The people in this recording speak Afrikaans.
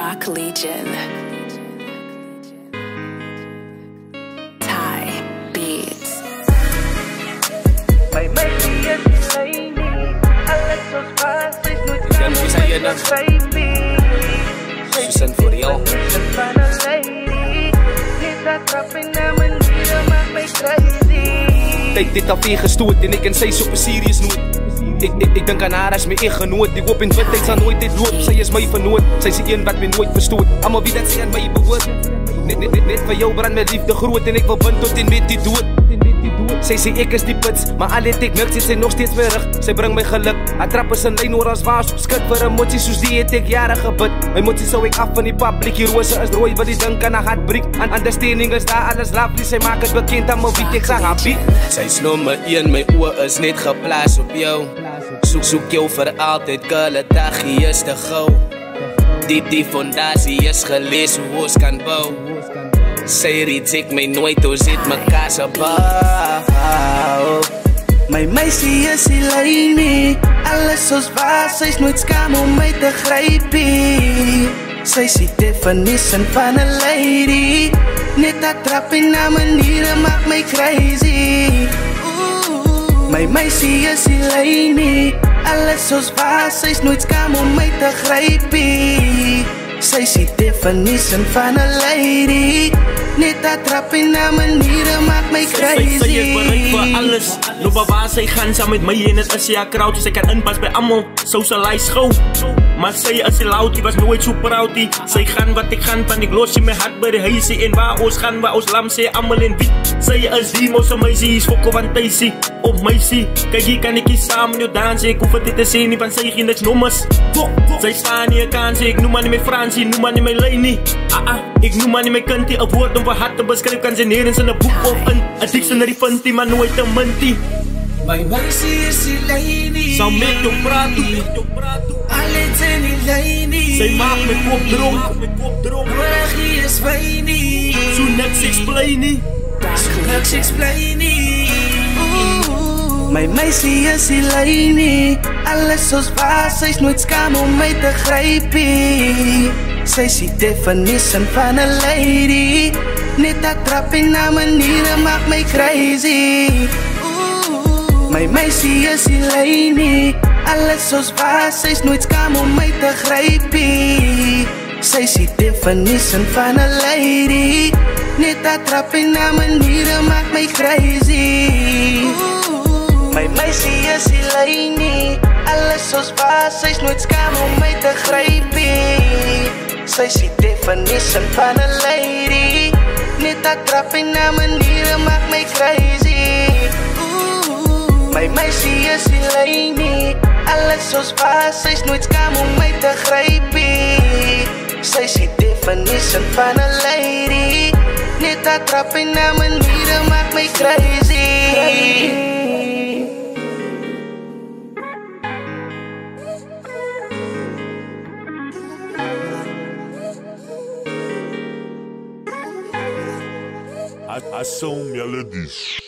Rock Legion. Thai Beats. May siya sila ini. Alas os bases no Ganun sa iyo na Susan for real. Kijk, dit al gestoord en ik en zij super serieus nooit. Ik denk aan haar als mijn echtgenoot. Ik hoop in witheid zal nooit dit loop. Zij is mijn vernoot, zij is die een wat me nooit verstoot. Allemaal wie dat zij aan mij behoort. Net van jou brand met liefde groot. En ik wil band tot in met die dood. Zij zei ik is die pits, maar al het ik niks, zit zij nog steeds weer rug. Zij brengt mij geluk, haar trap is een lijn hoor als waas. Skut voor emoties, soos die het ik jaren gebid. Mijn motie zou ik af van die publiek, die roze is rooi, wat die dink aan haar hartbreek. Aan understanding is daar alles lovely, zij maakt het bekend aan mijn wie ik zag haar bied. Zij is nummer 1, mijn oor is net geplaatst op jou. Zoek jou voor altijd, girl, het dagje is te gauw. Die fondatie is gelees, hoe ons kan bouwen. Zij reject mij nooit, hoe zit mekaar zo bouw. My meisie is die lynie. Alles soos waar, sy is nooit skaam om my te grypie. Sy is die definition van a lady. Net dat trap en na maniere maak my crazy. My meisie is die lynie. Alles soos waar, sy is nooit skaam om my te grypie. Sy is die definition van a lady. Net dat trap en na maniere maak my crazy. Sy is bereid vir alles. Loop waar sy gaan saam met my en het is sy haar crowd. Sy kan inpas by almal, socialize gauw. Maar sy is die loutie, was nooit so proutie. Sy gaan wat ek gaan, van ek los in my hart by die huisie. En waar ons gaan, waar ons lam sê, almal in wit. Sy is die mouse meisie, is fokko van Thuisie. Op meisie, kijk hier kan ek hier saam met jou dansen. Ek hoef het dit te sê nie, van sy geen niks nommers. Sy staan nie, kan sê, ek noem maar nie my Fransie, noem maar nie my Leinie. Ek noem maar nie my kintie, een woord om vir hart te beskryf. Kan sy neer in sy boek of in, een dictionary vindt maar nooit een muntie. My meisie is die lynie. Sal met jou praat toe. Alles in die lynie. Sy maak my kop dronk. Noorgie is wynie. So niks explain nie. So niks explain nie. My meisie is die lynie. Alles soos waar, sy is nooit skaam om my te grypie. Sy is die definition van a lady. Net dat trap en na maniere maak my crazy. My meisie is die lynie. Alles soos waar, sy is nooit skaam om my te grypie. Sy is die definition van a lady. Net dat trap en na maniere maak my crazy. My meisie is die lynie. Alles soos waar, sy is nooit skaam om my te grypie. Sy is die definition van a lady. Net dat trap en na maniere maak my crazy. My meisie is die lynie. Alles soos waar, sy is nooit skaam om my te grypie. Sy is die definition van a lady. Net dat trap en na maniere maak my crazy. Ação Melodies.